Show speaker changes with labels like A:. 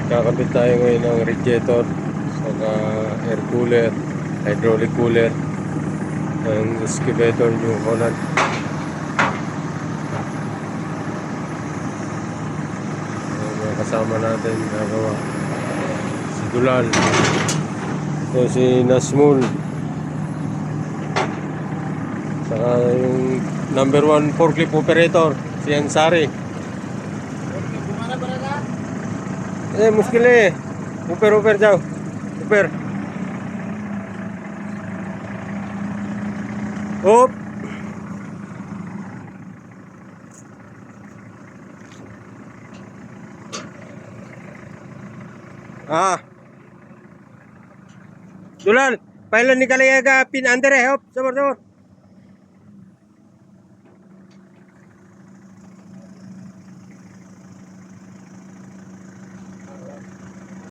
A: Kakabit tayo ngayon ng radiator, saka air cooler, hydraulic cooler, ng excavator New Holland. Mga kasama natin nagawa. Si Dulal. Ito si Nasmul. Saka yung number 1 forklift operator, si Ansari. मुश्किल है ऊपर ऊपर जाओ ऊपर ओप हाँ दुलाल पहले निकलेगा पिन अंदर है होप जबर जबर